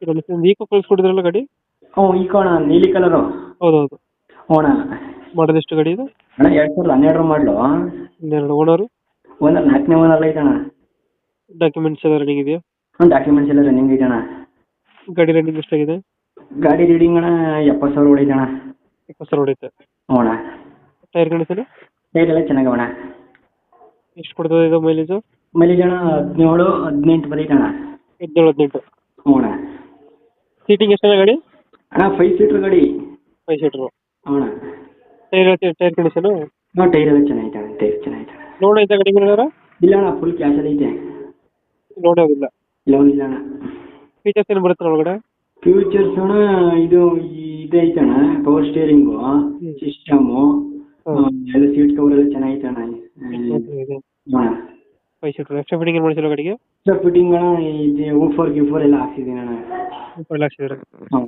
ಇದರಲ್ಲಿ ಒಂದು ಈಕೋ ಕಳಿಸ್ಕೊಟ್ಟಿದ್ರಲ್ಲ ಗಾಡಿ. ಹ್ಞೂ ಈಕೋ ಅಣ್ಣ ನೀಲಿ ಕಲರು. ಹೌದೌದು. ಹ್ಞೂ ಅಣ್ಣ. ಮಾಡೋದು ಎಷ್ಟು ಗಾಡಿ ಇದು? ಅಣ್ಣ 2012 ಮಾಡಲು. ಇನ್ನೆರಡು ಓನರು. ಓನರ್ 4ನೇ ಓನರ್ ಐತಣ್ಣ. ಡಾಕ್ಯುಮೆಂಟ್ಸ್ ಎಲ್ಲ ರನ್ನಿಂಗ್ ಇದೆಯಾ? ಡಾಕ್ಯುಮೆಂಟ್ಸ್ ಎಲ್ಲ ರನ್ನಿಂಗ್ ಐತಣ್ಣ. ಗಾಡಿ ರನ್ನಿಂಗ್ ಎಷ್ಟಾಗಿದೆ? ಗಾಡಿ ರೀಡಿಂಗ್ ಅಣ್ಣ 70,000 ಹೊಡೈತಣ್ಣ. 20,000 ಹೊಡೆಯುತ್ತೆ. ಹ್ಞೂ ಅಣ್ಣ. Tyre condition? ಟೈರ್ ಎಲ್ಲ ಚೆನ್ನಾಗವಣ್ಣ. ಎಷ್ಟು ಕೊಡ್ತದೆ ಇದು ಮೈಲೇಜು? ಮೈಲೇಜ್ ಅಣ್ಣ 17-18 ಬರೈತಣ್ಣ. 17-18. ಹ್ಞೂ ಅಣ್ಣ. ಸೀಟಿಂಗ್ ಎಷ್ಟಲ್ಲ ಗಾಡಿ? ಅಣ್ಣ 5 ಸೀಟ್ರ್ ಗಾಡಿ. 5 ಸೀಟ್ರು. ಹ್ಞೂ ಅಣ್ಣ. Tyre condition? ಹ್ಞೂ ಟೈರ್ ಎಲ್ಲ ಚೆನ್ನಾಗೈತಣ್ಣ. ಟೈರ್ ಚೆನ್ನಾಗೈತಣ್ಣ. ಲೋನ್ ಐತೆ ಗಾಡಿ ಮೇಲೆ? ಇಲ್ಲ ಅಣ್ಣ ಫುಲ್ ಕ್ಯಾಶಲ್ಲಿ ಐತೆ. ಲೋನ್ ಯಾವುದಿಲ್ಲ? ಲೋನ್ ಇಲ್ಲ ಅಣ್ಣ. ಫೀಚರ್ಸ್ ಏನು ಬರುತ್ತೆ ಒಳಗಡೆ? ಫ್ಯೂಚರ್ಸ್ ಅಣ್ಣ ಇದು ಐತಣ್ಣ. ಪವರ್ ಸ್ಟೇರಿಂಗು, ಸಿಸ್ಟಮು, ಎಲ್ಲ ಸೀಟ್ ಕವರ್ ಎಲ್ಲ ಚೆನ್ನಾಗೈತಣ್ಣ. ಅಣ್ಣ 5 ಸೀಟ್ರು. ಎಕ್ಸ್ಟ್ರಾ ಫಿಟ್ಟಿಂಗ್ ಏನು ಮಾಡಿಸಿಲ್ಲ ಗಾಡಿಗೆ? ಸರ್ ಫಿಟ್ಟಿಂಗ್ ಅಣ್ಣ ಇದು ಊಫರ್ ಗಿಫರ್ ಎಲ್ಲ ಹಾಕ್ಸಿದ್ದೀನಿ ಅಣ್ಣ. ಎಲ್ಲ ಹಾಕ್ಸಿದ್ದೀರಾ? ಹ್ಞೂ.